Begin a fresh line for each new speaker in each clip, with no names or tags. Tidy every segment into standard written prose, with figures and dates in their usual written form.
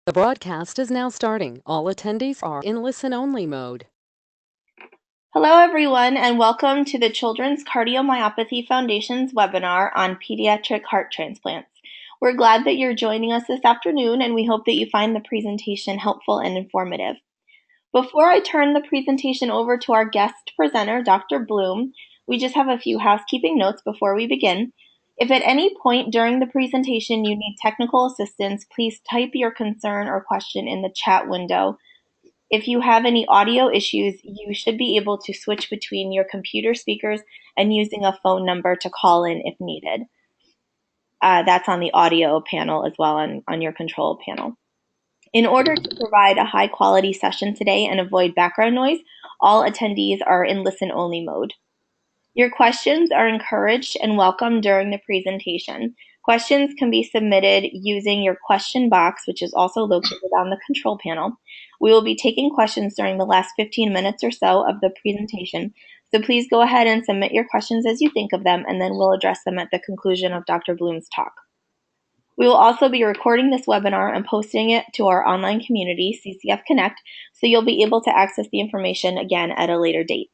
The broadcast is now starting. All attendees are in listen-only mode.
Hello, everyone, and welcome to the Children's Cardiomyopathy Foundation's webinar on pediatric heart transplants. We're glad that you're joining us this afternoon, and we hope that you find the presentation helpful and informative. Before I turn the presentation over to our guest presenter, Dr. Blume, we just have a few housekeeping notes before we begin. If at any point during the presentation you need technical assistance, please type your concern or question in the chat window. If you have any audio issues, you should be able to switch between your computer speakers and using a phone number to call in if needed. That's on the audio panel as well on your control panel. In order to provide a high quality session today and avoid background noise, all attendees are in listen-only mode. Your questions are encouraged and welcome during the presentation. Questions can be submitted using your question box, which is also located on the control panel. We will be taking questions during the last 15 minutes or so of the presentation, so please go ahead and submit your questions as you think of them, and then we'll address them at the conclusion of Dr. Blume's talk. We will also be recording this webinar and posting it to our online community, CCF Connect, so you'll be able to access the information again at a later date.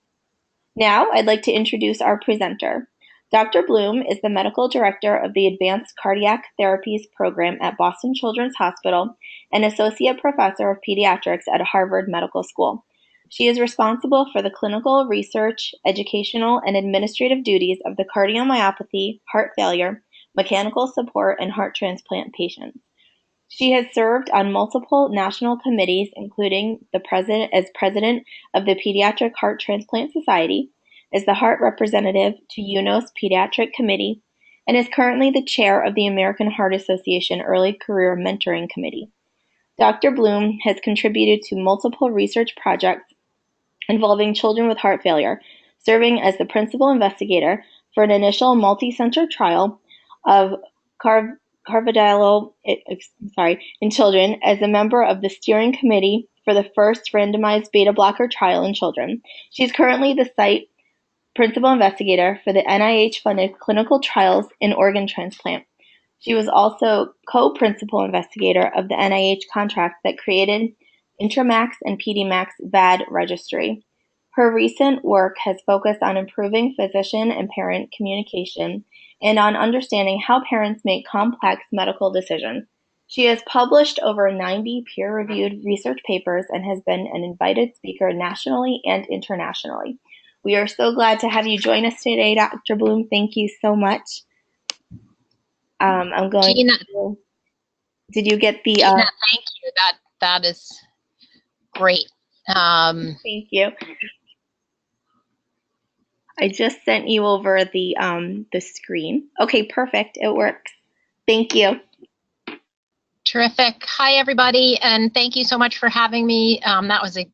Now, I'd like to introduce our presenter. Dr. Blume is the Medical Director of the Advanced Cardiac Therapies Program at Boston Children's Hospital and Associate Professor of Pediatrics at Harvard Medical School. She is responsible for the clinical, research, educational, and administrative duties of the cardiomyopathy, heart failure, mechanical support, and heart transplant patients. She has served on multiple national committees, including as president of the Pediatric Heart Transplant Society, is the heart representative to UNOS Pediatric Committee, and is currently the chair of the American Heart Association Early Career Mentoring Committee. Dr. Blume has contributed to multiple research projects involving children with heart failure, serving as the principal investigator for an initial multi-center trial of carvedilol in children, as a member of the steering committee for the first randomized beta blocker trial in children. She is currently the site principal investigator for the NIH-funded clinical trials in organ transplant. She was also co-principal investigator of the NIH contract that created Intramax and PDMax VAD registry. Her recent work has focused on improving physician and parent communication and on understanding how parents make complex medical decisions. She has published over 90 peer-reviewed research papers and has been an invited speaker nationally and internationally. We are so glad to have you join us today, Dr. Blume. Thank you so much. I'm going
Gina,
to, did you get the...
Gina, thank you. That is great.
Thank you. I just sent you over the screen. Okay, perfect. It works. Thank you.
Terrific. Hi, everybody, and thank you so much for having me. That was an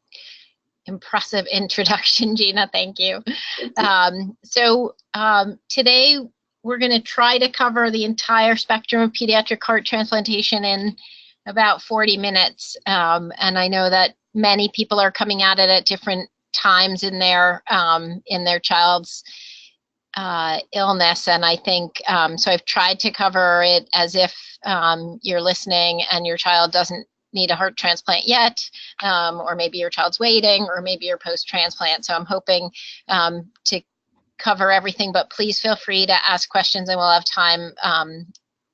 impressive introduction, Gina. Thank you. Today we're going to try to cover the entire spectrum of pediatric heart transplantation in about 40 minutes. And I know that many people are coming at it at different times in their child's illness, and I think so I've tried to cover it as if you're listening and your child doesn't need a heart transplant yet, or maybe your child's waiting, or maybe you're post-transplant. So I'm hoping to cover everything, but please feel free to ask questions and we'll have time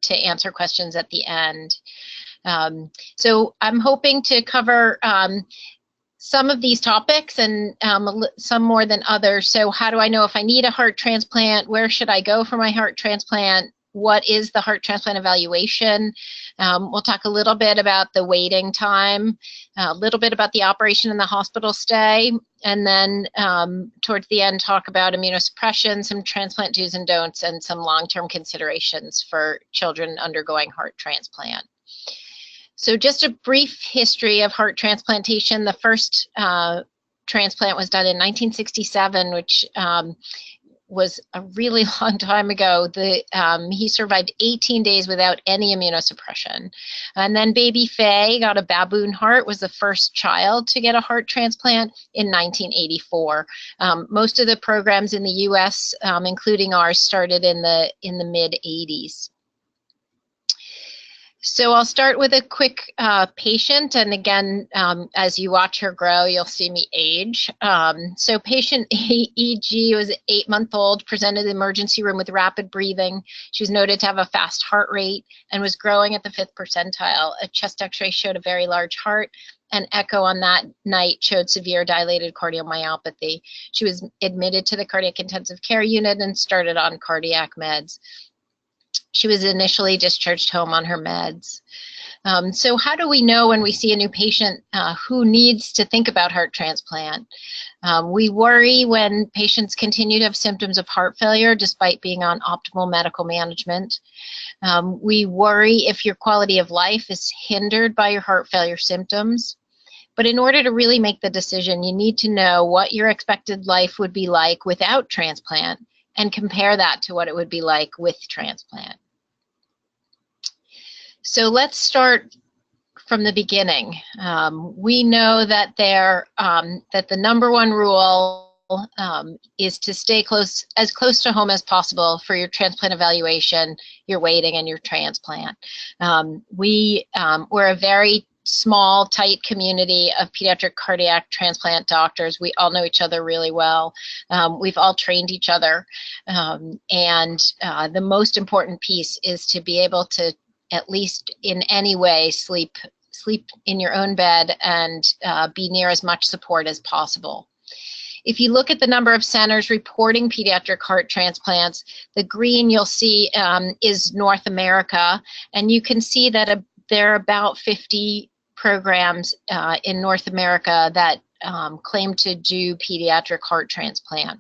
to answer questions at the end. So I'm hoping to cover some of these topics and some more than others. So how do I know if I need a heart transplant? Where should I go for my heart transplant? What is the heart transplant evaluation? We'll talk a little bit about the waiting time, a little bit about the operation and the hospital stay, and then towards the end talk about immunosuppression, some transplant do's and don'ts, and some long-term considerations for children undergoing heart transplant. So just a brief history of heart transplantation. The first transplant was done in 1967, which was a really long time ago. He survived 18 days without any immunosuppression. And then baby Faye got a baboon heart, was the first child to get a heart transplant in 1984. Most of the programs in the US, including ours, started in the mid-80s. So I'll start with a quick patient, and again, as you watch her grow, you'll see me age. So patient EG was 8-month-old, presented in the emergency room with rapid breathing. She was noted to have a fast heart rate and was growing at the 5th percentile. A chest x-ray showed a very large heart. An echo on that night showed severe dilated cardiomyopathy. She was admitted to the cardiac intensive care unit and started on cardiac meds. She was initially discharged home on her meds. So how do we know when we see a new patient who needs to think about heart transplant? We worry when patients continue to have symptoms of heart failure despite being on optimal medical management. We worry if your quality of life is hindered by your heart failure symptoms. But in order to really make the decision, you need to know what your expected life would be like without transplant and compare that to what it would be like with transplant. So let's start from the beginning. We know that that the #1 rule is to stay as close to home as possible for your transplant evaluation, your waiting, and your transplant. We're a very small, tight community of pediatric cardiac transplant doctors. We all know each other really well. We've all trained each other. And the most important piece is to be able to, at least in any way, sleep in your own bed and be near as much support as possible. If you look at the number of centers reporting pediatric heart transplants, the green you'll see is North America, and you can see that there are about 50 programs in North America that claim to do pediatric heart transplant.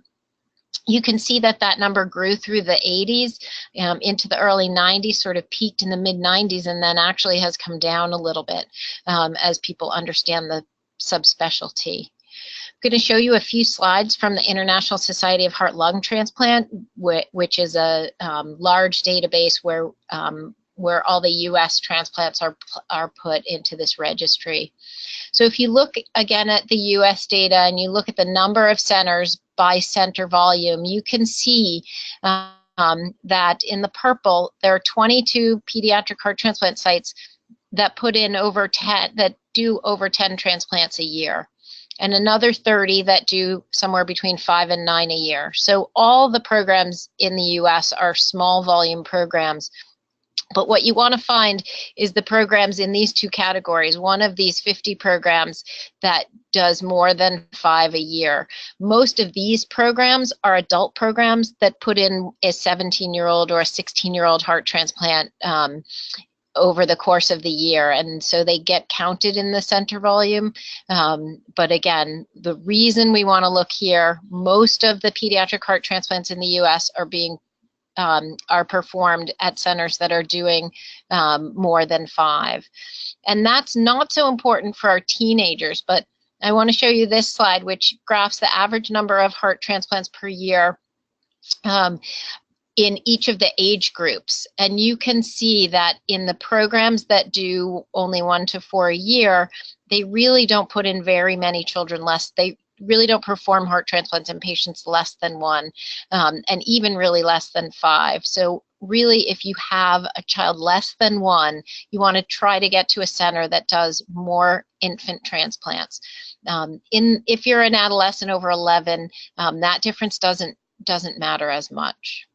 You can see that that number grew through the 80s into the early 90s, sort of peaked in the mid 90s, and then actually has come down a little bit as people understand the subspecialty. I'm going to show you a few slides from the International Society of Heart-Lung Transplant, which is a large database where all the U.S. transplants are put into this registry. So if you look again at the U.S. data and you look at the number of centers by center volume, you can see that in the purple, there are 22 pediatric heart transplant sites that put in that do over 10 transplants a year, and another 30 that do somewhere between 5 and 9 a year. So all the programs in the U.S. are small volume programs. But what you want to find is the programs in these two categories, one of these 50 programs that does more than 5 a year. Most of these programs are adult programs that put in a 17-year-old or a 16-year-old heart transplant over the course of the year, and so they get counted in the center volume. But again, the reason we want to look here, most of the pediatric heart transplants in the U.S. are performed at centers that are doing more than 5. And that's not so important for our teenagers, but I want to show you this slide, which graphs the average number of heart transplants per year in each of the age groups. And you can see that in the programs that do only 1 to 4 a year, they really don't put in very many children they really don't perform heart transplants in patients less than 1, and even really less than 5. So really, if you have a child less than 1, you want to try to get to a center that does more infant transplants. If you're an adolescent over 11, that difference doesn't matter as much.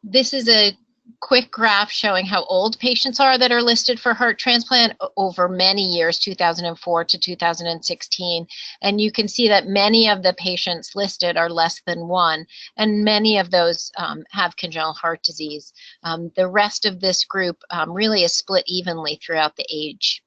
This is a quick graph showing how old patients are that are listed for heart transplant over many years, 2004 to 2016. And you can see that many of the patients listed are less than 1, and many of those have congenital heart disease. The rest of this group really is split evenly throughout the age.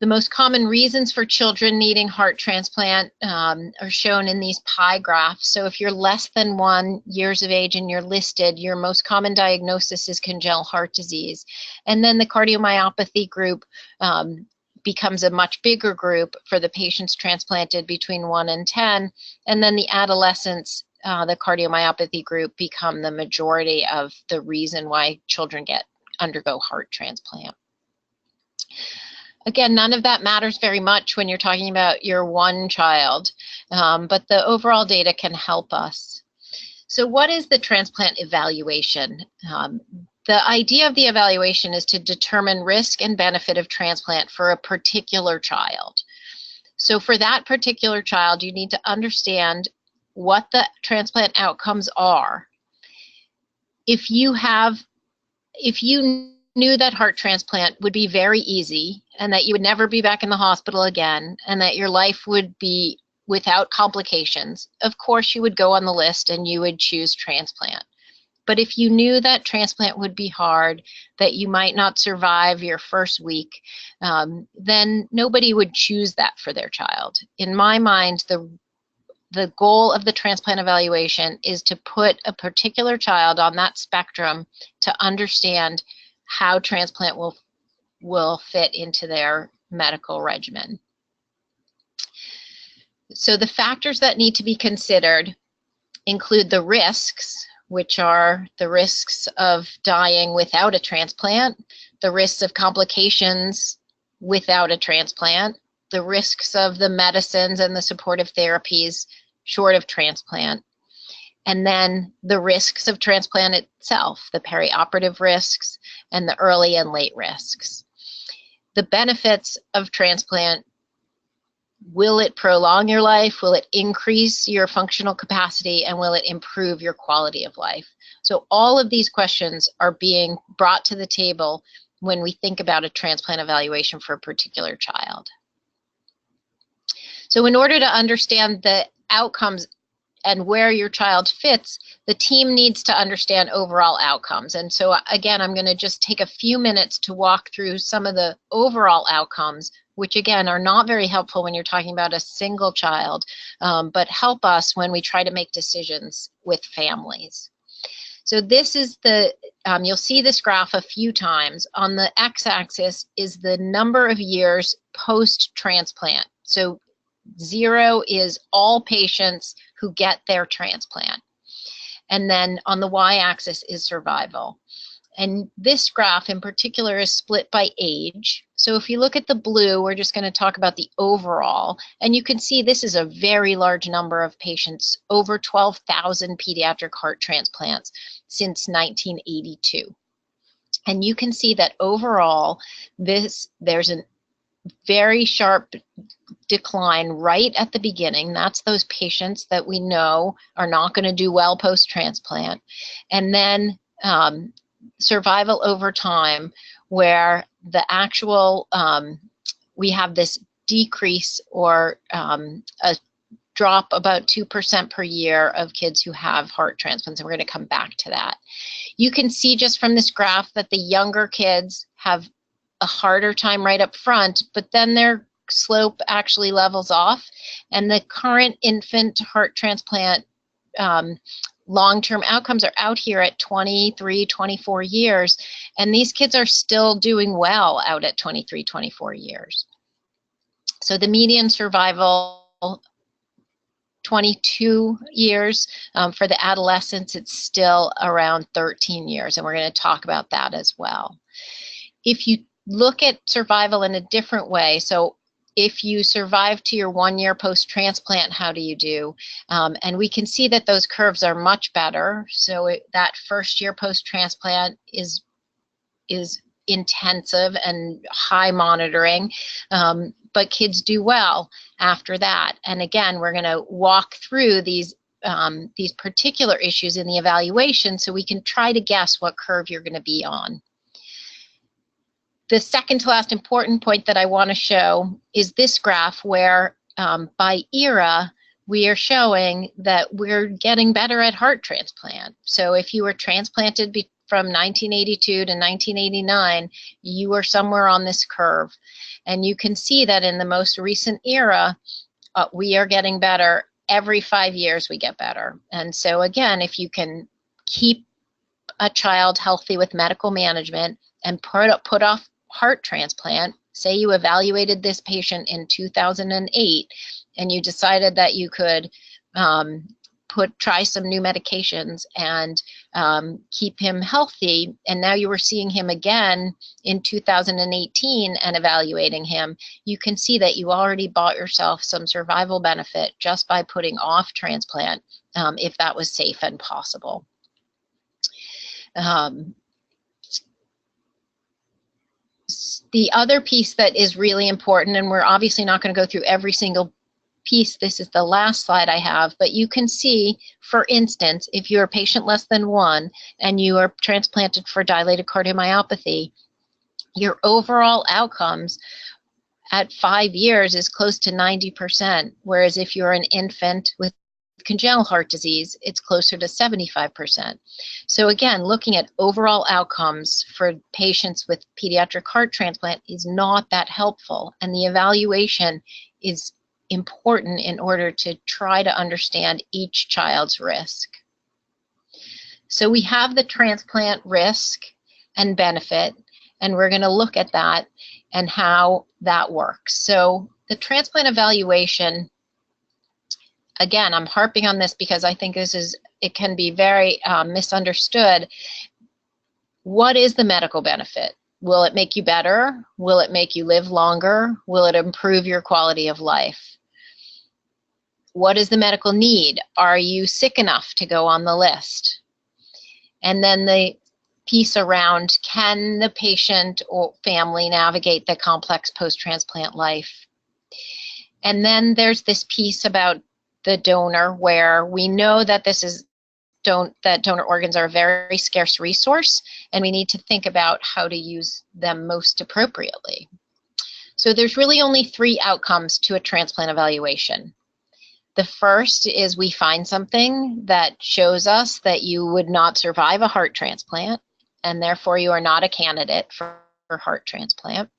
The most common reasons for children needing heart transplant are shown in these pie graphs. So if you're less than 1 years of age and you're listed, your most common diagnosis is congenital heart disease. And then the cardiomyopathy group becomes a much bigger group for the patients transplanted between 1 and 10. And then the adolescents, the cardiomyopathy group, become the majority of the reason why children undergo heart transplant. Again, none of that matters very much when you're talking about your one child, but the overall data can help us. So what is the transplant evaluation? the idea of the evaluation is to determine risk and benefit of transplant for a particular child. So for that particular child, you need to understand what the transplant outcomes are. If you knew that heart transplant would be very easy and that you would never be back in the hospital again and that your life would be without complications, of course you would go on the list and you would choose transplant. But if you knew that transplant would be hard, that you might not survive your first week, then nobody would choose that for their child. In my mind, the goal of the transplant evaluation is to put a particular child on that spectrum to understand how transplant will fit into their medical regimen. So the factors that need to be considered include the risks, which are the risks of dying without a transplant, the risks of complications without a transplant, the risks of the medicines and the supportive therapies short of transplant, and then the risks of transplant itself, the perioperative risks and the early and late risks. The benefits of transplant: will it prolong your life? Will it increase your functional capacity? And will it improve your quality of life? So all of these questions are being brought to the table when we think about a transplant evaluation for a particular child. So in order to understand the outcomes and where your child fits, the team needs to understand overall outcomes. And so again, I'm going to just take a few minutes to walk through some of the overall outcomes, which again are not very helpful when you're talking about a single child, but help us when we try to make decisions with families. So this is the, you'll see this graph a few times. On the x-axis is the number of years post-transplant. So 0 is all patients who get their transplant. And then on the y-axis is survival. And this graph in particular is split by age. So if you look at the blue, we're just going to talk about the overall. And you can see this is a very large number of patients, over 12,000 pediatric heart transplants since 1982. And you can see that overall, there's a very sharp decline right at the beginning. That's those patients that we know are not going to do well post-transplant. And then survival over time, where the actual, we have this decrease or a drop about 2% per year of kids who have heart transplants, and we're going to come back to that. You can see just from this graph that the younger kids have a harder time right up front, but then their slope actually levels off, and the current infant heart transplant long-term outcomes are out here at 23, 24 years, and these kids are still doing well out at 23, 24 years. So the median survival, 22 years. For the adolescents, it's still around 13 years, and we're going to talk about that as well. If you look at survival in a different way, so if you survive to your 1 year post-transplant, how do you do? And we can see that those curves are much better. So that first year post-transplant is intensive and high monitoring, but kids do well after that. And again, we're going to walk through these particular issues in the evaluation so we can try to guess what curve you're going to be on. The second to last important point that I want to show is this graph where by era, we are showing that we're getting better at heart transplant. So if you were transplanted from 1982 to 1989, you were somewhere on this curve. And you can see that in the most recent era, we are getting better. Every 5 years we get better. And so again, if you can keep a child healthy with medical management and put off heart transplant, say you evaluated this patient in 2008 and you decided that you could try some new medications and keep him healthy, and now you were seeing him again in 2018 and evaluating him, you can see that you already bought yourself some survival benefit just by putting off transplant if that was safe and possible. The other piece that is really important, and we're obviously not going to go through every single piece, this is the last slide I have, but you can see, for instance, if you're a patient less than 1 and you are transplanted for dilated cardiomyopathy, your overall outcomes at 5 years is close to 90%, whereas if you're an infant with congenital heart disease, it's closer to 75%. So again, looking at overall outcomes for patients with pediatric heart transplant is not that helpful, and the evaluation is important in order to try to understand each child's risk. So we have the transplant risk and benefit, and we're going to look at that and how that works. So the transplant evaluation, again, I'm harping on this because I think it can be very misunderstood. What is the medical benefit? Will it make you better? Will it make you live longer? Will it improve your quality of life? What is the medical need? Are you sick enough to go on the list? And then the piece around, can the patient or family navigate the complex post-transplant life? And then there's this piece about the donor, where we know that that donor organs are a very scarce resource, and we need to think about how to use them most appropriately. So there's really only 3 outcomes to a transplant evaluation. The first is we find something that shows us that you would not survive a heart transplant, and therefore you are not a candidate for heart transplant.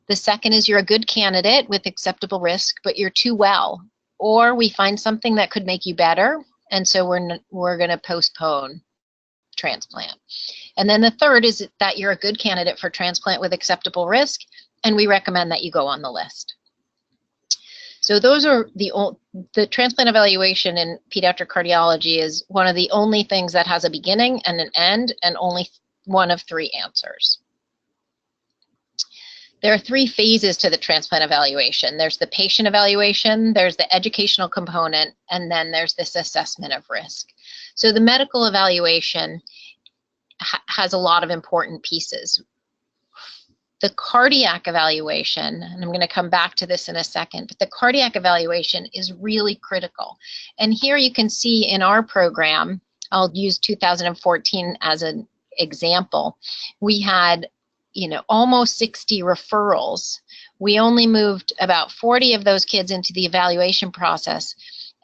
The second is you're a good candidate with acceptable risk, but you're too well. Or we find something that could make you better, and so we're going to postpone transplant. And then the third is that you're a good candidate for transplant with acceptable risk, and we recommend that you go on the list. So those are the transplant evaluation in pediatric cardiology is one of the only things that has a beginning and an end, and only one of 3 answers. There are 3 phases to the transplant evaluation. There's the patient evaluation, there's the educational component, and then there's this assessment of risk. So the medical evaluation has a lot of important pieces. The cardiac evaluation, and I'm going to come back to this in a second, but the cardiac evaluation is really critical. And here you can see in our program, I'll use 2014 as an example, we had almost 60 referrals. We only moved about 40 of those kids into the evaluation process.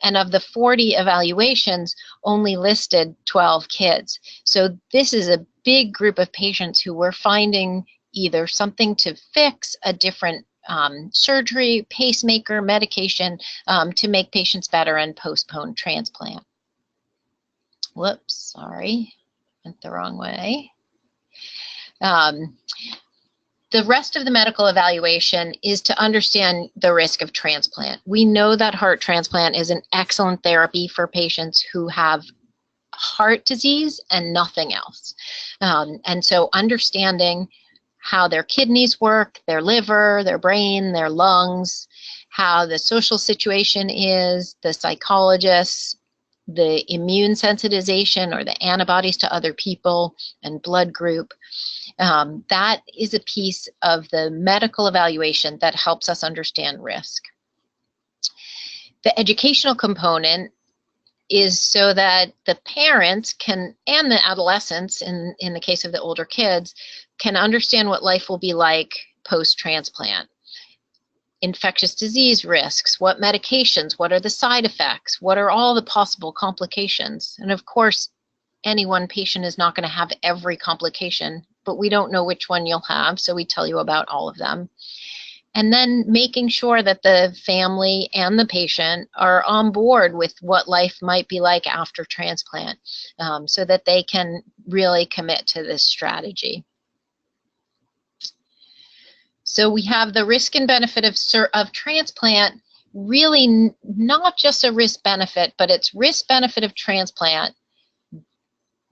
And of the 40 evaluations, only listed 12 kids. So this is a big group of patients who were finding either something to fix, a different surgery, pacemaker, medication to make patients better and postpone transplant. Whoops, sorry, went the wrong way. The rest of the medical evaluation is to understand the risk of transplant. We know that heart transplant is an excellent therapy for patients who have heart disease and nothing else. And so understanding how their kidneys work, their liver, their brain, their lungs, how the social situation is, the psychologists, the immune sensitization or the antibodies to other people, and blood group. That is a piece of the medical evaluation that helps us understand risk. The educational component is so that the parents can, and the adolescents, in the case of the older kids, can understand what life will be like post-transplant. Infectious disease risks, what medications, what are the side effects, what are all the possible complications. And of course, any one patient is not going to have every complication, but we don't know which one you'll have, so we tell you about all of them. And then making sure that the family and the patient are on board with what life might be like after transplant, so that they can really commit to this strategy. So we have the risk and benefit of transplant, really not just a risk benefit, but it's risk benefit of transplant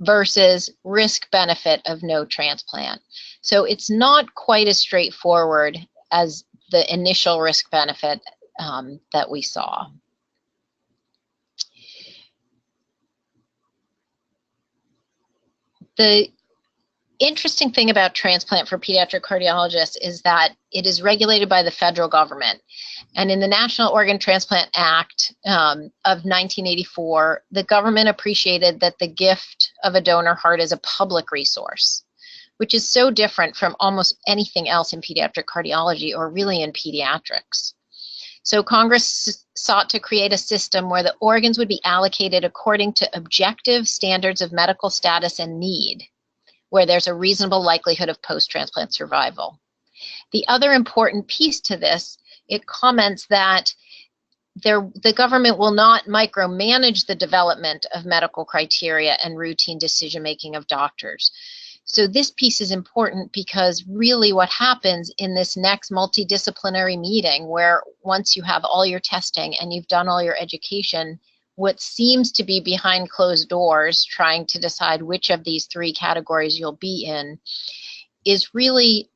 versus risk benefit of no transplant. So it's not quite as straightforward as the initial risk benefit that we saw. The interesting thing about transplant for pediatric cardiologists is that it is regulated by the federal government. And in the National Organ Transplant Act of 1984, the government appreciated that the gift of a donor heart is a public resource, which is so different from almost anything else in pediatric cardiology or really in pediatrics. So Congress sought to create a system where the organs would be allocated according to objective standards of medical status and need, where there's a reasonable likelihood of post-transplant survival. The other important piece to this, it comments that the government will not micromanage the development of medical criteria and routine decision-making of doctors. So this piece is important because really what happens in this next multidisciplinary meeting, where once you have all your testing and you've done all your education, what seems to be behind closed doors trying to decide which of these three categories you'll be in is really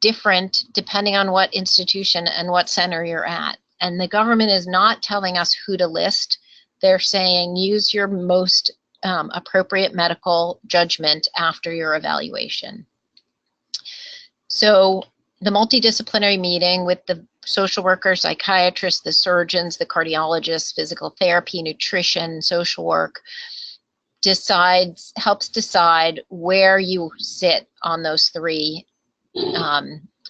different depending on what institution and what center you're at. And the government is not telling us who to list. They're saying use your most appropriate medical judgment after your evaluation. So the multidisciplinary meeting with the social workers, psychiatrists, the surgeons, the cardiologists, physical therapy, nutrition, social work, helps decide where you sit on those three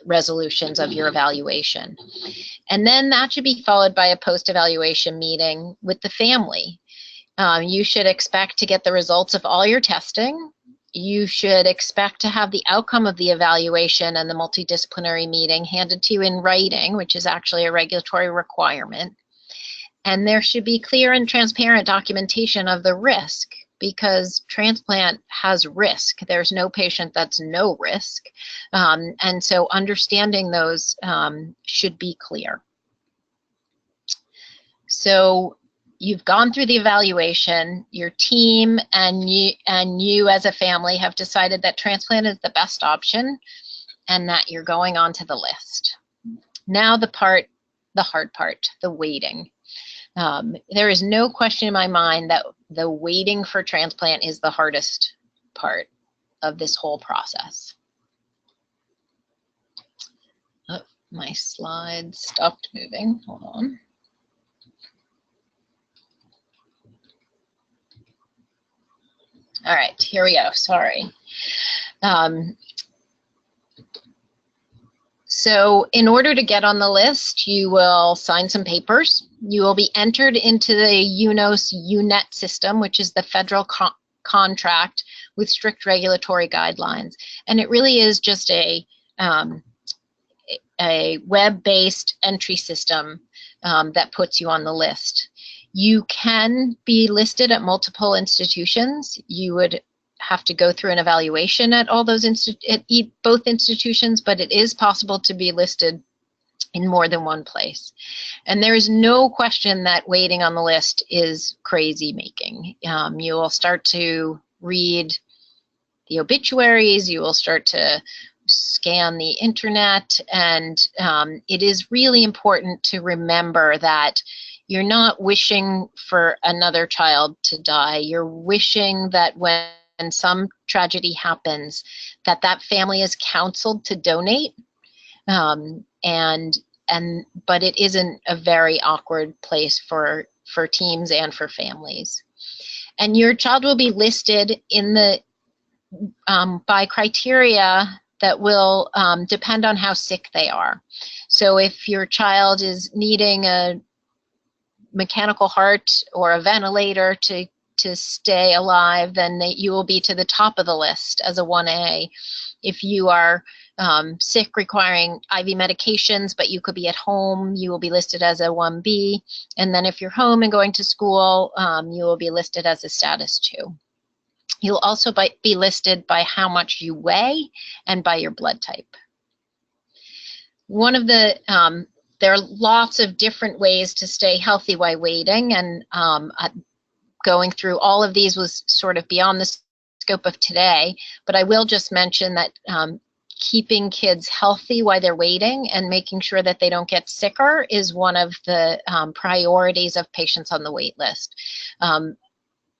resolutions of your evaluation. And then that should be followed by a post-evaluation meeting with the family. You should expect to get the results of all your testing. You should expect to have the outcome of the evaluation and the multidisciplinary meeting handed to you in writing, which is actually a regulatory requirement. And there should be clear and transparent documentation of the risk, because transplant has risk. There's no patient that's no risk. And so understanding those should be clear. So you've gone through the evaluation, your team and you as a family have decided that transplant is the best option and that you're going on to the list. Now the hard part, the waiting. There is no question in my mind that the waiting for transplant is the hardest part of this whole process. Oh, my slides stopped moving, hold on. All right, here we go, sorry. So in order to get on the list, you will sign some papers. You will be entered into the UNOS UNET system, which is the federal contract with strict regulatory guidelines. And it really is just a web-based entry system that puts you on the list. You can be listed at multiple institutions. You would have to go through an evaluation at all those both institutions, but it is possible to be listed in more than one place. And there is no question that waiting on the list is crazy making. You will start to read the obituaries, you will start to scan the internet, and it is really important to remember that you're not wishing for another child to die. You're wishing that when some tragedy happens, that family is counseled to donate, but it isn't a very awkward place for teams and for families. And your child will be listed in the by criteria that will depend on how sick they are. So if your child is needing a mechanical heart or a ventilator to stay alive, then you will be to the top of the list as a 1A. If you are sick requiring IV medications, but you could be at home, you will be listed as a 1B. And then if you're home and going to school, you will be listed as a status 2. You'll also be listed by how much you weigh and by your blood type. One of the there are lots of different ways to stay healthy while waiting, and going through all of these was sort of beyond the scope of today, but I will just mention that keeping kids healthy while they're waiting and making sure that they don't get sicker is one of the priorities of patients on the wait list.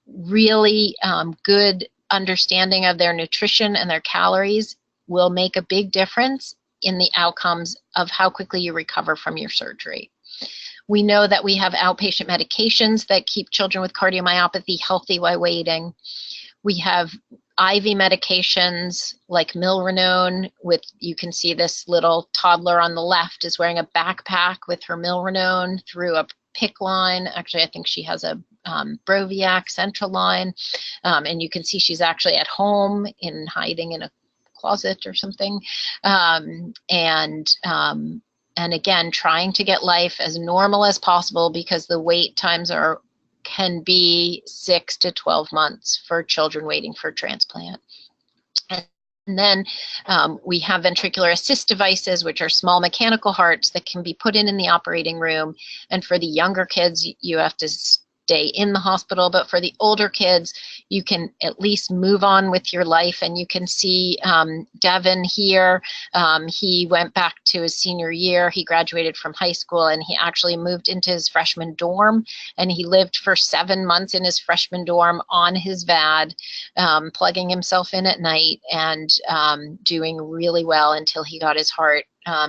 Really good understanding of their nutrition and their calories will make a big difference in the outcomes of how quickly you recover from your surgery. We know that we have outpatient medications that keep children with cardiomyopathy healthy while waiting. We have IV medications like milrinone with, you can see this little toddler on the left is wearing a backpack with her milrinone through a PICC line. Actually, I think she has a Broviac central line. And you can see she's actually at home in hiding in a closet or something. And again, trying to get life as normal as possible, because the wait times can be 6 to 12 months for children waiting for transplant. And then we have ventricular assist devices, which are small mechanical hearts that can be put in the operating room. And for the younger kids, you have to stay in the hospital, but for the older kids, you can at least move on with your life. And you can see Devin here. He went back to his senior year. He graduated from high school, and he actually moved into his freshman dorm, and he lived for 7 months in his freshman dorm on his VAD, plugging himself in at night and doing really well until he got his heart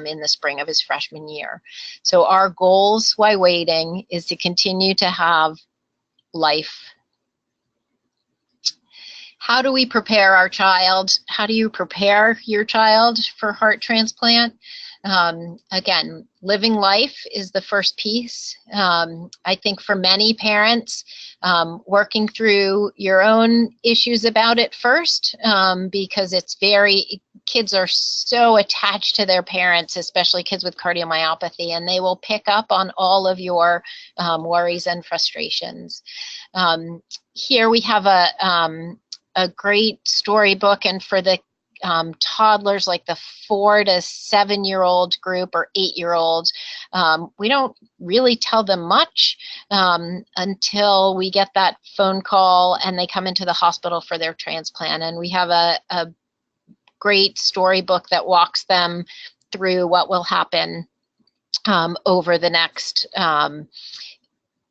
in the spring of his freshman year. So our goals while waiting is to continue to have life. How do we prepare our child? How do you prepare your child for heart transplant? Again, living life is the first piece. I think for many parents, working through your own issues about it first, because kids are so attached to their parents, especially kids with cardiomyopathy, and they will pick up on all of your worries and frustrations. Here we have a great storybook, and for the toddlers, like the 4 to 7 year old group or 8-year-olds, we don't really tell them much until we get that phone call and they come into the hospital for their transplant. And we have a great storybook that walks them through what will happen over the next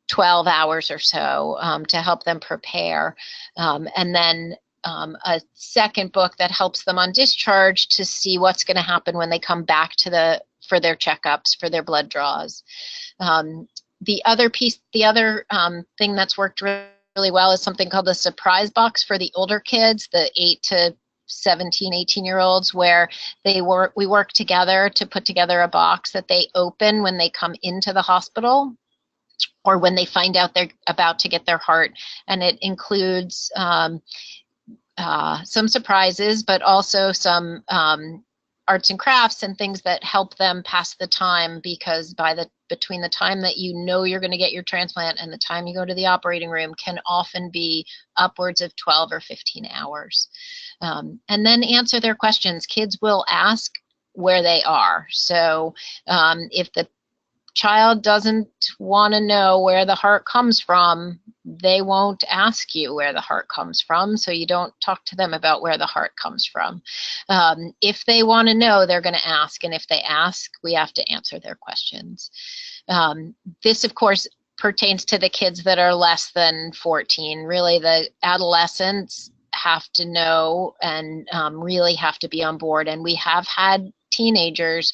12 hours or so to help them prepare. And then a second book that helps them on discharge to see what's going to happen when they come back for their checkups, for their blood draws. The other thing that's worked really well is something called the surprise box for the older kids, the 8 to 17, 18-year-olds, where we work together to put together a box that they open when they come into the hospital or when they find out they're about to get their heart. And it includes some surprises, but also some arts and crafts and things that help them pass the time, because between the time that you know you're going to get your transplant and the time you go to the operating room can often be upwards of 12 or 15 hours. And then answer their questions. Kids will ask where they are. So if the child doesn't want to know where the heart comes from, they won't ask you where the heart comes from, so you don't talk to them about where the heart comes from. If they want to know, they're going to ask, and if they ask, we have to answer their questions. This, of course, pertains to the kids that are less than 14. Really, the adolescents have to know and really have to be on board, and we have had teenagers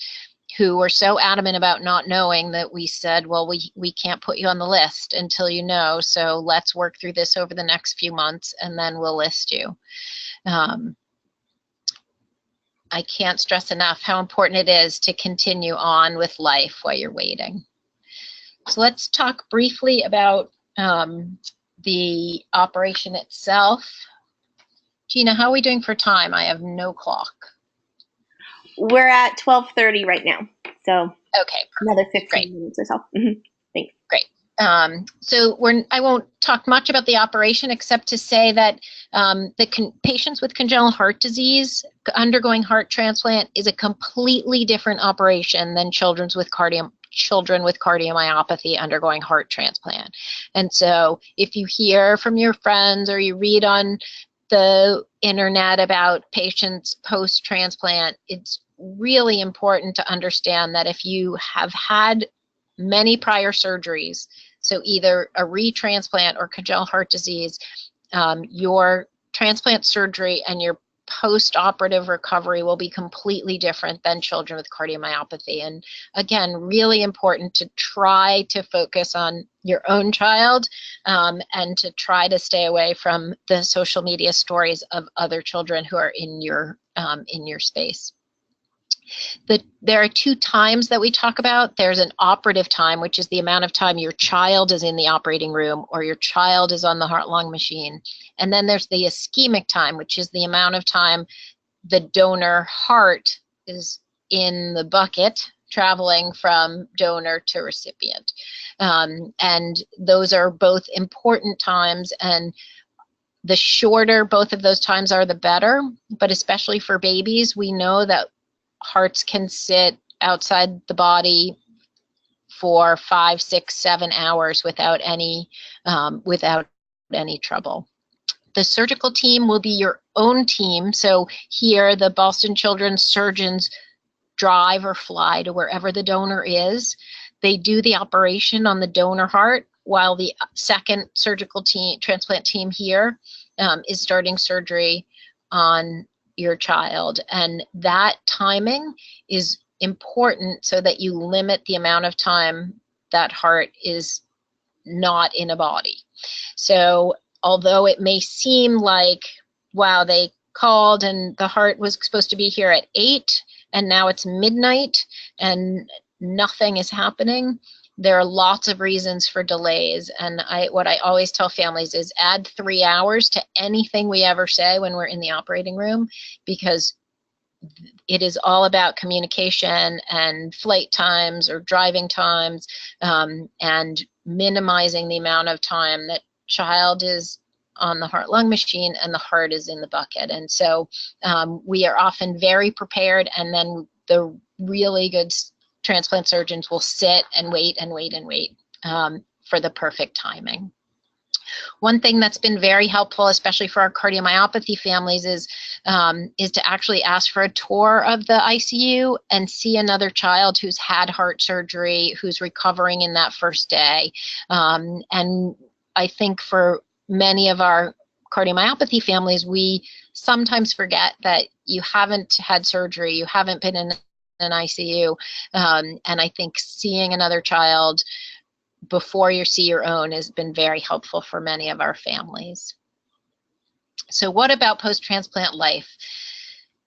who were so adamant about not knowing that we said, well, we can't put you on the list until you know, so let's work through this over the next few months and then we'll list you. I can't stress enough how important it is to continue on with life while you're waiting. So let's talk briefly about the operation itself. Gina, how are we doing for time? I have no clock.
We're at 12:30 right now, so
okay,
another 15
Great.
minutes or so. Mm-hmm. Thanks.
Great. So I won't talk much about the operation except to say that patients with congenital heart disease undergoing heart transplant is a completely different operation than children with cardiomyopathy undergoing heart transplant. And so if you hear from your friends or you read on the internet about patients post-transplant, it's really important to understand that if you have had many prior surgeries, so either a retransplant or congenital heart disease, your transplant surgery and your post-operative recovery will be completely different than children with cardiomyopathy. And again, really important to try to focus on your own child and to try to stay away from the social media stories of other children who are in your space. There are 2 times that we talk about. There's an operative time, which is the amount of time your child is in the operating room or your child is on the heart-lung machine. And then there's the ischemic time, which is the amount of time the donor heart is in the bucket, traveling from donor to recipient. And those are both important times, and the shorter both of those times are, the better. But especially for babies, we know that hearts can sit outside the body for 5, 6, 7 hours without any trouble. The surgical team will be your own team. So here, the Boston Children's surgeons drive or fly to wherever the donor is. They do the operation on the donor heart, while the second surgical team, transplant team here, is starting surgery on your child. And that timing is important so that you limit the amount of time that heart is not in a body. So although it may seem like, wow, they called and the heart was supposed to be here at 8 and now it's midnight and nothing is happening, there are lots of reasons for delays. And what I always tell families is add 3 hours to anything we ever say when we're in the operating room, because it is all about communication and flight times or driving times, and minimizing the amount of time that child is on the heart-lung machine and the heart is in the bucket. And so we are often very prepared, and then the really good transplant surgeons will sit and wait and wait and wait for the perfect timing. One thing that's been very helpful, especially for our cardiomyopathy families, is to actually ask for a tour of the ICU and see another child who's had heart surgery, who's recovering in that first day. And I think for many of our cardiomyopathy families, we sometimes forget that you haven't had surgery, you haven't been in an ICU, and I think seeing another child before you see your own has been very helpful for many of our families. So what about post-transplant life?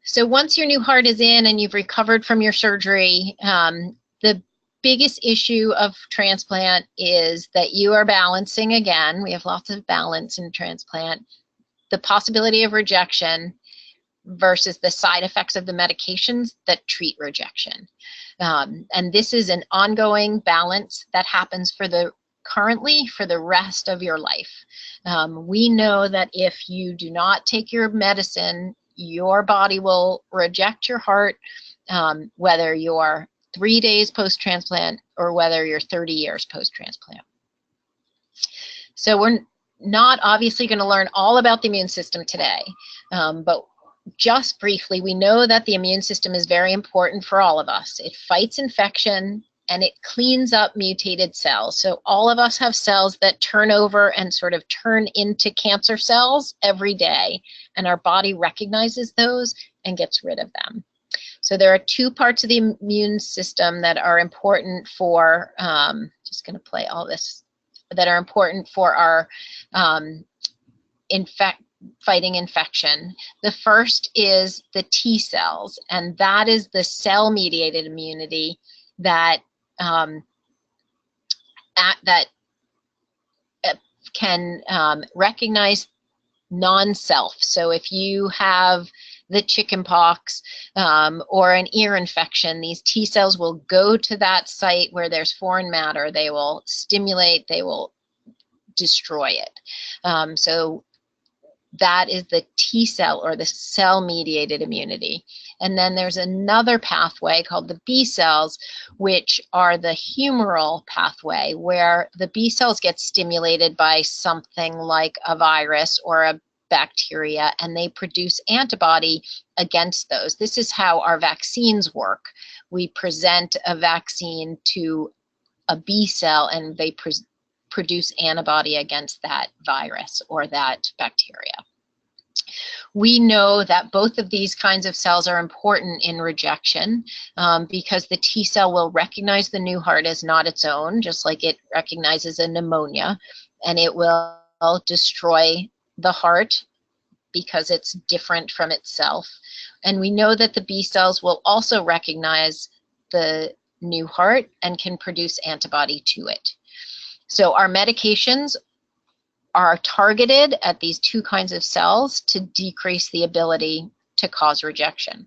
So once your new heart is in and you've recovered from your surgery, the biggest issue of transplant is that you are balancing again. We have lots of balance in transplant. The possibility of rejection versus the side effects of the medications that treat rejection. And this is an ongoing balance that happens currently for the rest of your life. We know that if you do not take your medicine, your body will reject your heart, whether you're 3 days post-transplant or whether you're 30 years post-transplant. So we're not obviously going to learn all about the immune system today, but just briefly, we know that the immune system is very important for all of us. It fights infection and it cleans up mutated cells. So all of us have cells that turn over and sort of turn into cancer cells every day, and our body recognizes those and gets rid of them. So there are 2 parts of the immune system that are important for, just going to play all this, that are important for our fighting infection. The first is the T cells, and that is the cell-mediated immunity that can recognize non-self. So if you have the chickenpox or an ear infection, these T cells will go to that site where there's foreign matter. They will stimulate, they will destroy it. So that is the T cell or the cell-mediated immunity. And then there's another pathway called the B cells, which are the humoral pathway, where the B cells get stimulated by something like a virus or a bacteria, and they produce antibody against those. This is how our vaccines work. We present a vaccine to a B cell, and they produce antibody against that virus or that bacteria. We know that both of these kinds of cells are important in rejection because the T cell will recognize the new heart as not its own, just like it recognizes a pneumonia, and it will destroy the heart because it's different from itself. And we know that the B cells will also recognize the new heart and can produce antibody to it. So our medications are targeted at these two kinds of cells to decrease the ability to cause rejection.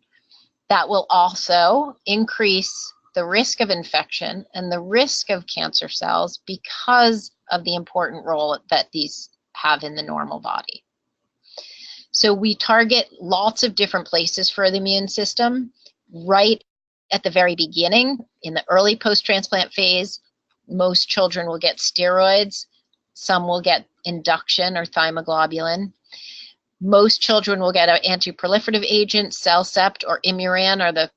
That will also increase the risk of infection and the risk of cancer cells because of the important role that these have in the normal body. So we target lots of different places for the immune system. Right at the very beginning, in the early post-transplant phase, most children will get steroids. Some will get induction or thymoglobulin. Most children will get an anti-proliferative agent, Cellcept or Imuran are the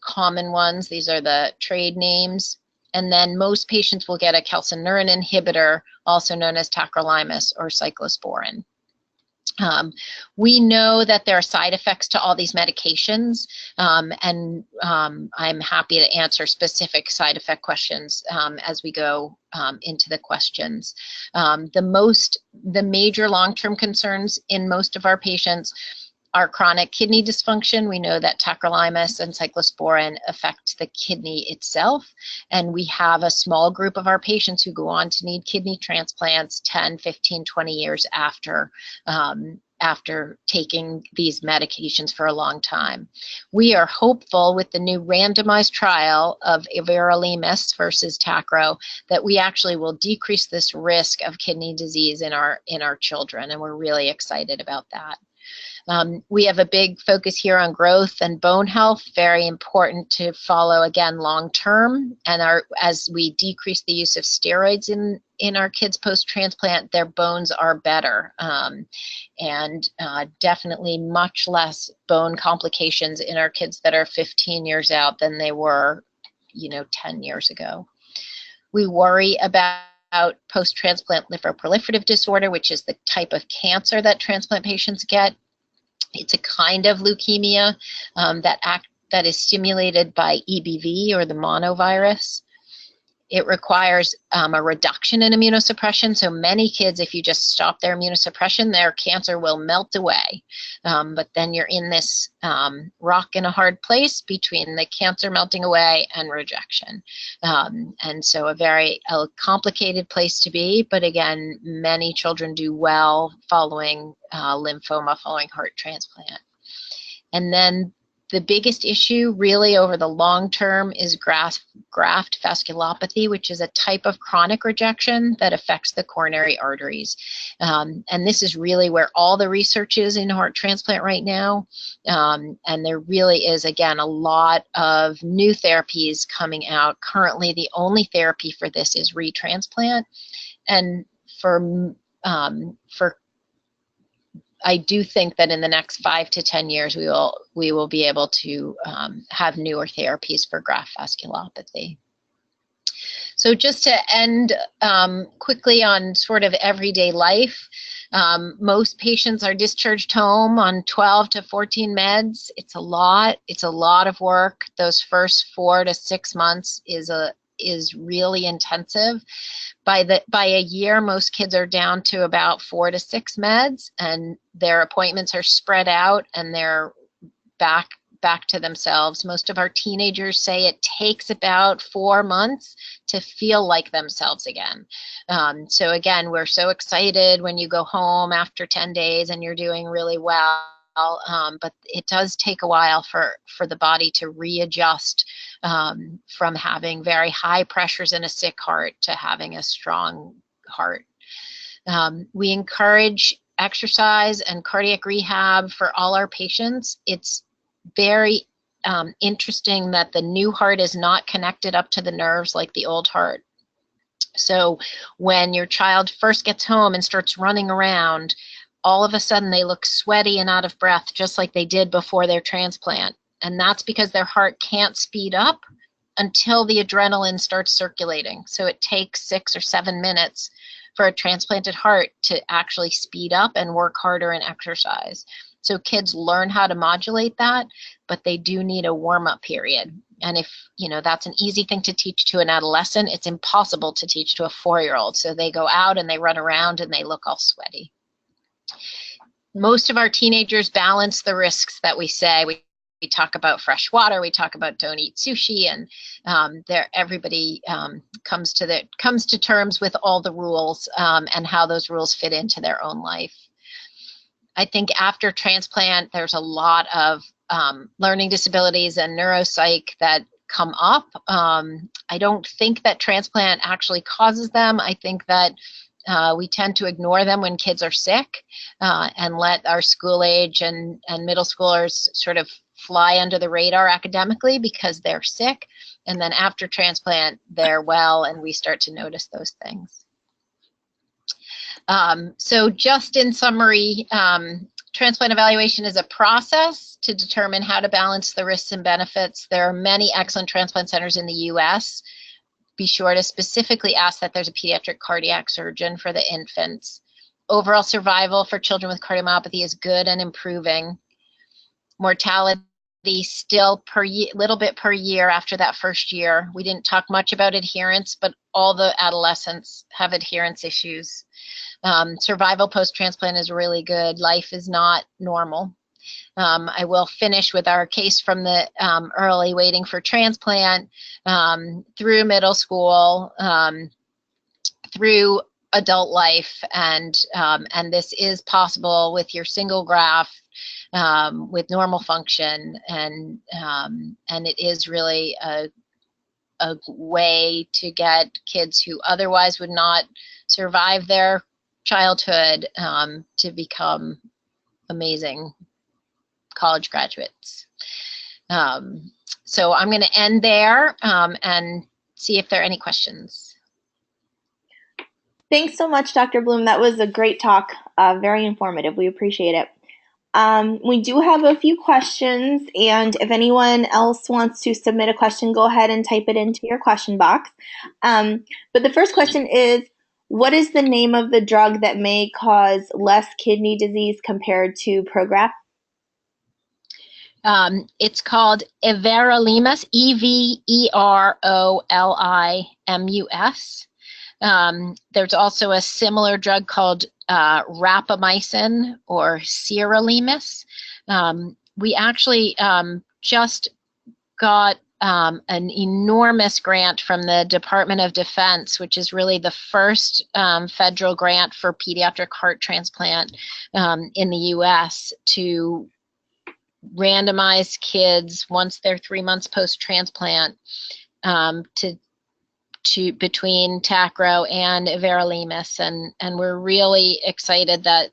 common ones. These are the trade names. And then most patients will get a calcineurin inhibitor, also known as tacrolimus or cyclosporin. We know that there are side effects to all these medications, and I'm happy to answer specific side effect questions as we go into the questions. The major long-term concerns in most of our patients are chronic kidney dysfunction. We know that tacrolimus and cyclosporin affect the kidney itself, and we have a small group of our patients who go on to need kidney transplants 10, 15, 20 years after taking these medications for a long time. We are hopeful with the new randomized trial of everolimus versus tacro that we actually will decrease this risk of kidney disease in our children, and we're really excited about that. We have a big focus here on growth and bone health, very important to follow again long term, and as we decrease the use of steroids in our kids post-transplant, their bones are better, and definitely much less bone complications in our kids that are 15 years out than they were 10 years ago. We worry about post-transplant lymphoproliferative disorder, which is the type of cancer that transplant patients get. It's a kind of leukemia that is stimulated by EBV or the monovirus. It requires a reduction in immunosuppression. So many kids, if you just stop their immunosuppression, their cancer will melt away. But then you're in this rock in a hard place between the cancer melting away and rejection. And so a very complicated place to be. But again, many children do well following lymphoma, following heart transplant. And then the biggest issue really over the long term is graft vasculopathy, which is a type of chronic rejection that affects the coronary arteries. And this is really where all the research is in heart transplant right now. And there really is, again, a lot of new therapies coming out. Currently, the only therapy for this is retransplant. And I do think that in the next 5 to 10 years, we will be able to have newer therapies for graft vasculopathy. So just to end quickly on sort of everyday life, most patients are discharged home on 12 to 14 meds. It's a lot. It's a lot of work. Those first 4 to 6 months is really intensive. By a year, most kids are down to about 4 to 6 meds, and their appointments are spread out, and they're back to themselves. Most of our teenagers say it takes about 4 months to feel like themselves again. So again, we're so excited when you go home after 10 days and you're doing really well. But it does take a while for the body to readjust from having very high pressures in a sick heart to having a strong heart. We encourage exercise and cardiac rehab for all our patients. It's very interesting that the new heart is not connected up to the nerves like the old heart. So when your child first gets home and starts running around, all of a sudden they look sweaty and out of breath, just like they did before their transplant. And that's because their heart can't speed up until the adrenaline starts circulating. So it takes 6 or 7 minutes for a transplanted heart to actually speed up and work harder and exercise. So kids learn how to modulate that, but they do need a warm-up period. And if, that's an easy thing to teach to an adolescent, it's impossible to teach to a 4-year-old. So they go out and they run around and they look all sweaty. Most of our teenagers balance the risks that we say. We talk about fresh water, we talk about don't eat sushi, and everybody comes to terms with all the rules and how those rules fit into their own life. I think after transplant, there's a lot of learning disabilities and neuropsych that come up. I don't think that transplant actually causes them. I think that we tend to ignore them when kids are sick and let our school age and middle schoolers sort of fly under the radar academically because they're sick. And then after transplant, they're well, and we start to notice those things. So just in summary, transplant evaluation is a process to determine how to balance the risks and benefits. There are many excellent transplant centers in the US. Be sure to specifically ask that there's a pediatric cardiac surgeon for the infants. Overall survival for children with cardiomyopathy is good and improving. Mortality still little bit per year after that first year. We didn't talk much about adherence, but all the adolescents have adherence issues. Survival post-transplant is really good. Life is not normal. I will finish with our case from the early waiting for transplant through middle school, through adult life, and this is possible with your single graft, with normal function, and it is really a way to get kids who otherwise would not survive their childhood to become amazing college graduates. So I'm going to end there and see if there are any questions.
Thanks so much, Dr. Blume. That was a great talk, very informative. We appreciate it. We do have a few questions, and if anyone else wants to submit a question, go ahead and type it into your question box. But the first question is, what is the name of the drug that may cause less kidney disease compared to Prograf?
It's called everolimus, Everolimus. There's also a similar drug called rapamycin or sirolimus. We actually just got an enormous grant from the Department of Defense, which is really the first federal grant for pediatric heart transplant in the US, to randomize kids once they're 3 months post-transplant to between Tacro and everolimus, and we're really excited that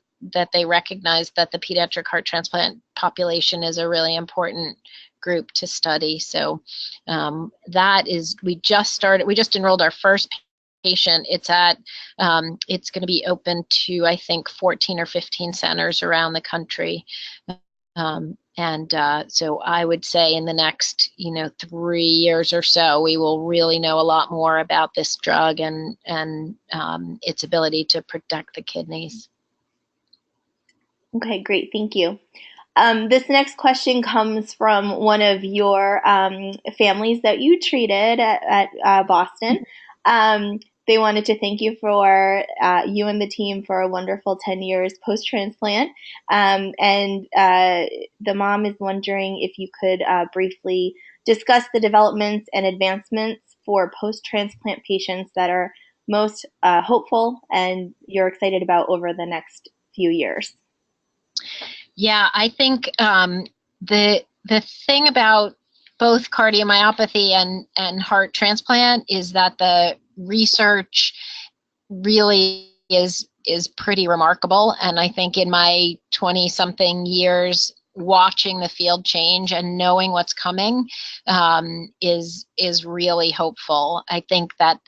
they recognize that the pediatric heart transplant population is a really important group to study. So that is, we just enrolled our first patient. It's going to be open to, I think, 14 or 15 centers around the country. So I would say in the next, 3 years or so, we will really know a lot more about this drug and its ability to protect the kidneys.
Okay, great. Thank you. This next question comes from one of your families that you treated at Boston. They wanted to thank you for you and the team for a wonderful 10 years post-transplant. And the mom is wondering if you could briefly discuss the developments and advancements for post-transplant patients that are most hopeful and you're excited about over the next few years.
Yeah, I think the thing about both cardiomyopathy and heart transplant is that the research really is pretty remarkable. And I think in my 20-something years watching the field change and knowing what's coming is really hopeful. I think that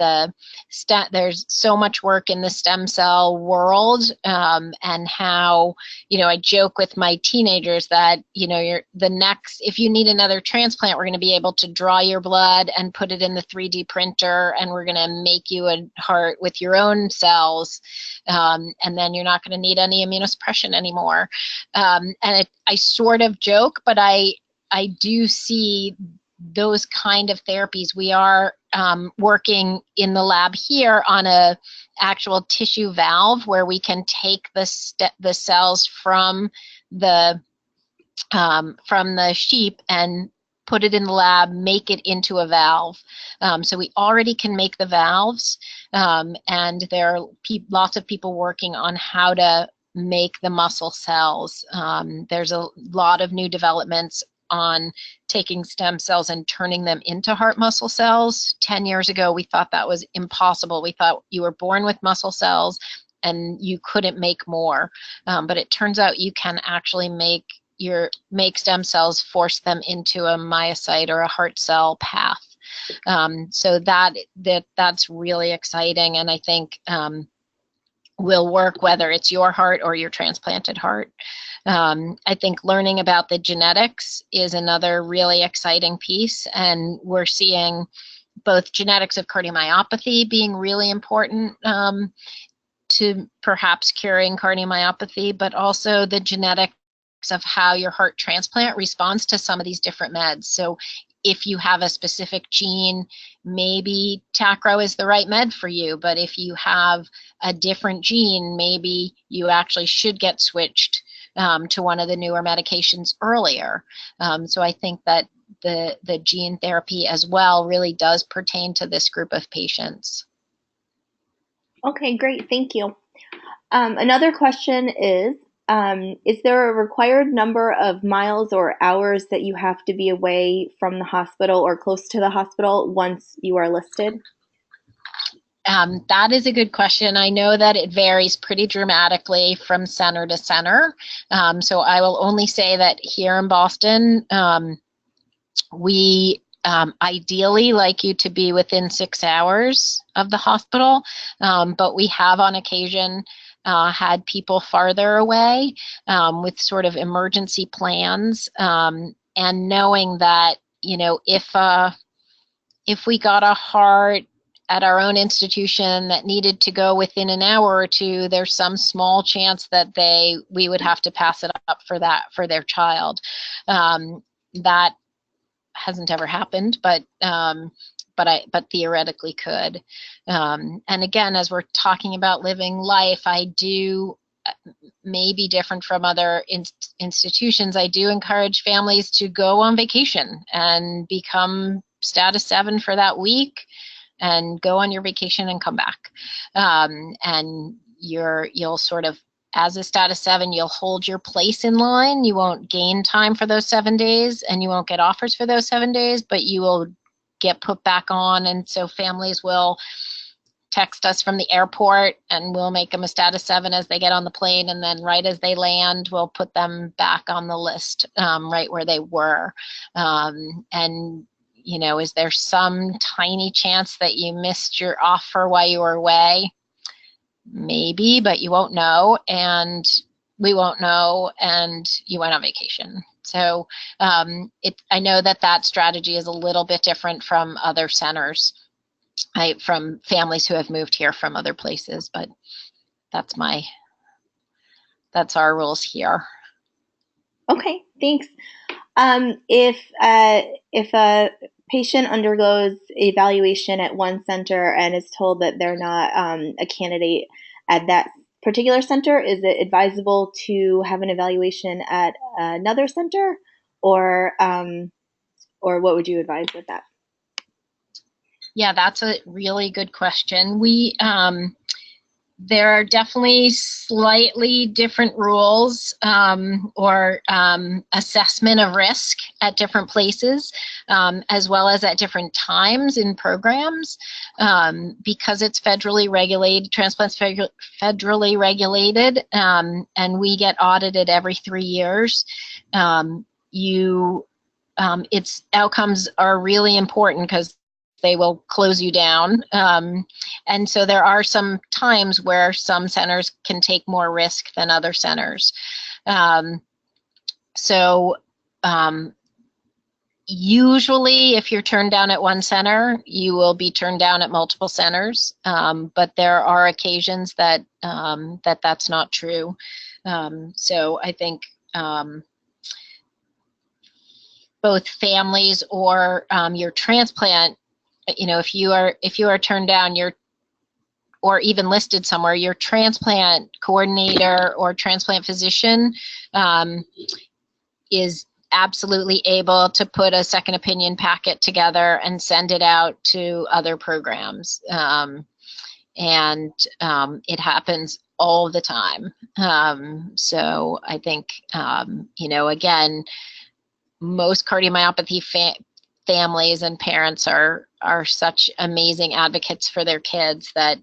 there's so much work in the stem cell world, and how, I joke with my teenagers that, if you need another transplant, we're going to be able to draw your blood and put it in the 3D printer, and we're going to make you a heart with your own cells, and then you're not going to need any immunosuppression anymore. I sort of joke, but I do see those kind of therapies. We are working in the lab here on a actual tissue valve where we can take the cells from the sheep and put it in the lab, make it into a valve. So we already can make the valves, and there are lots of people working on how to make the muscle cells. There's a lot of new developments on taking stem cells and turning them into heart muscle cells. 10 years ago, we thought that was impossible. We thought you were born with muscle cells and you couldn't make more. But it turns out you can actually make stem cells, force them into a myocyte or a heart cell path. So that's really exciting, and I think will work whether it's your heart or your transplanted heart. I think learning about the genetics is another really exciting piece, and we're seeing both genetics of cardiomyopathy being really important to perhaps curing cardiomyopathy, but also the genetics of how your heart transplant responds to some of these different meds. So if you have a specific gene, maybe Tacro is the right med for you, but if you have a different gene, maybe you actually should get switched to one of the newer medications earlier. So I think that the gene therapy as well really does pertain to this group of patients.
Okay, great, thank you. Another question is there a required number of miles or hours that you have to be away from the hospital or close to the hospital once you are listed?
That is a good question. I know that it varies pretty dramatically from center to center. So I will only say that here in Boston, we ideally like you to be within 6 hours of the hospital, but we have on occasion had people farther away with sort of emergency plans, and knowing that, if we got a heart at our own institution that needed to go within an hour or two, there's some small chance that we would have to pass it up for their child. That hasn't ever happened, but theoretically could. And again, as we're talking about living life, I do, maybe different from other institutions, I do encourage families to go on vacation and become status 7 for that week and go on your vacation and come back. And you'll sort of, as a status 7, you'll hold your place in line. You won't gain time for those 7 days, and you won't get offers for those 7 days, but you will get put back on. And so families will text us from the airport, and we'll make them a status 7 as they get on the plane, and then right as they land, we'll put them back on the list, right where they were. And is there some tiny chance that you missed your offer while you were away? Maybe, but you won't know, and we won't know, and you went on vacation. So I know that strategy is a little bit different from other centers, from families who have moved here from other places, but that's our rules here.
Okay, thanks. If a patient undergoes evaluation at one center and is told that they're not a candidate at that particular center, is it advisable to have an evaluation at another center, or what would you advise with that?
Yeah, that's a really good question. There are definitely slightly different rules or assessment of risk at different places, as well as at different times in programs. Because it's federally regulated, transplants federally regulated, and we get audited every 3 years. Its outcomes are really important because they will close you down. And so there are some times where some centers can take more risk than other centers. Usually if you're turned down at one center, you will be turned down at multiple centers. But there are occasions that that's not true. So I think both families or your transplant, if you are turned down, or even listed somewhere, your transplant coordinator or transplant physician is absolutely able to put a second opinion packet together and send it out to other programs. It happens all the time. So I think, again, most cardiomyopathy families and parents are such amazing advocates for their kids that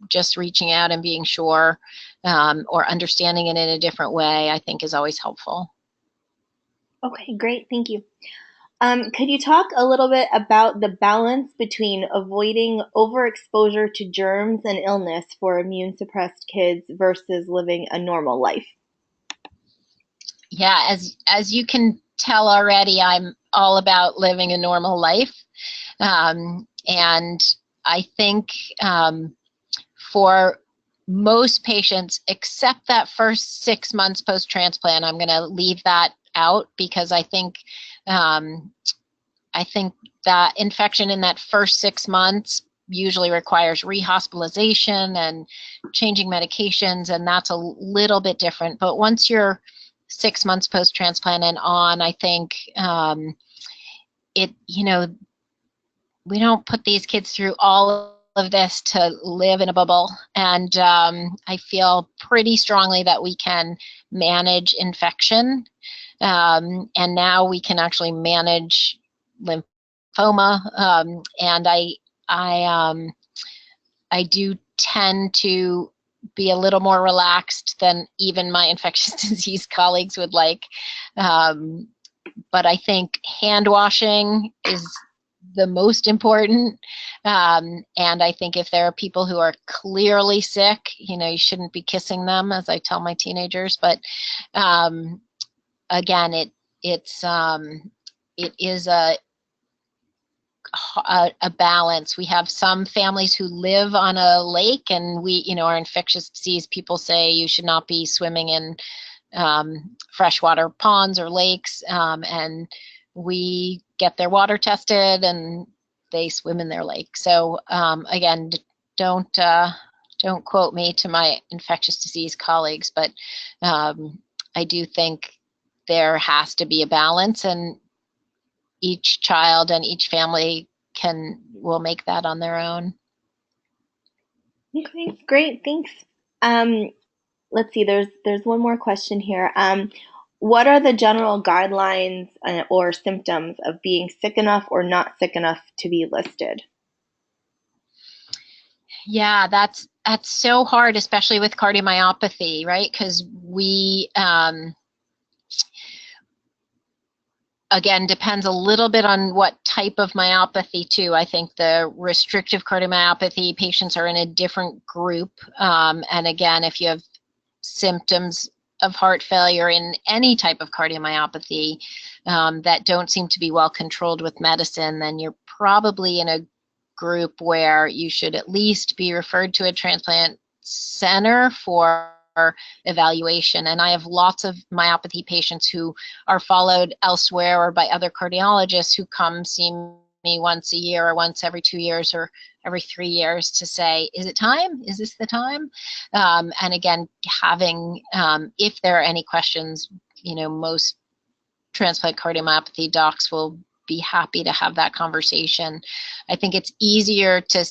just reaching out and being sure or understanding it in a different way, I think, is always helpful.
Okay, great, thank you. Could you talk a little bit about the balance between avoiding overexposure to germs and illness for immune-suppressed kids versus living a normal life?
Yeah, as you can tell already, I'm all about living a normal life. And I think for most patients, except that first 6 months post-transplant, I'm going to leave that out because I think that infection in that first 6 months usually requires rehospitalization and changing medications, and that's a little bit different. But once you're 6 months post-transplant and on, I think we don't put these kids through all of this to live in a bubble. And I feel pretty strongly that we can manage infection. And now we can actually manage lymphoma. And I do tend to be a little more relaxed than even my infectious disease colleagues would like. But I think hand washing is the most important. And I think if there are people who are clearly sick, you shouldn't be kissing them, as I tell my teenagers. But again, it is a balance. We have some families who live on a lake, and our infectious disease people say you should not be swimming in freshwater ponds or lakes, and we get their water tested and they swim in their lake. So again, don't quote me to my infectious disease colleagues, but I do think there has to be a balance, and each child and each family will make that on their own.
Okay, great, thanks. Let's see, there's one more question here. What are the general guidelines or symptoms of being sick enough or not sick enough to be listed?
Yeah, that's so hard, especially with cardiomyopathy, right? Because we, again, depends a little bit on what type of myopathy too. I think the restrictive cardiomyopathy patients are in a different group. And again, if you have symptoms of heart failure in any type of cardiomyopathy that don't seem to be well controlled with medicine, then you're probably in a group where you should at least be referred to a transplant center for evaluation. And I have lots of myopathy patients who are followed elsewhere or by other cardiologists who come see me once a year or once every 2 years or every 3 years to say, is it time? Is this the time? And again, having, if there are any questions, most transplant cardiomyopathy docs will be happy to have that conversation. I think it's easier to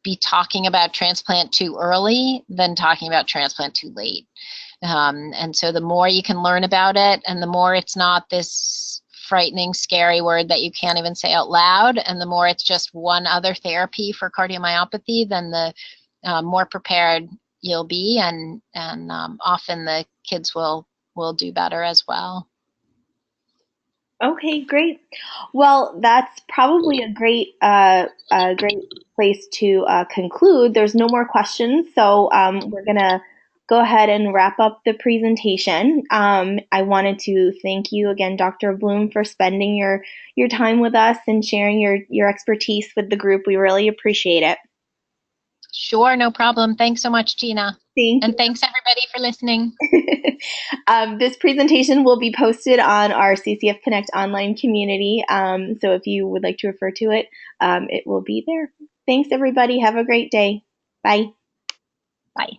be talking about transplant too early than talking about transplant too late. And so the more you can learn about it, and the more it's not this frightening, scary word that you can't even say out loud, and the more it's just one other therapy for cardiomyopathy, then the more prepared you'll be, and often the kids will do better as well.
Okay, great. Well, that's probably a great place to conclude. There's no more questions, so we're gonna go ahead and wrap up the presentation. I wanted to thank you again, Dr. Blume, for spending your time with us and sharing your expertise with the group. We really appreciate it.
Sure, no problem. Thanks so much, Gina.
Thank you.
And thanks everybody for listening.
This presentation will be posted on our CCF Connect online community. So if you would like to refer to it, it will be there. Thanks, everybody. Have a great day. Bye.
Bye.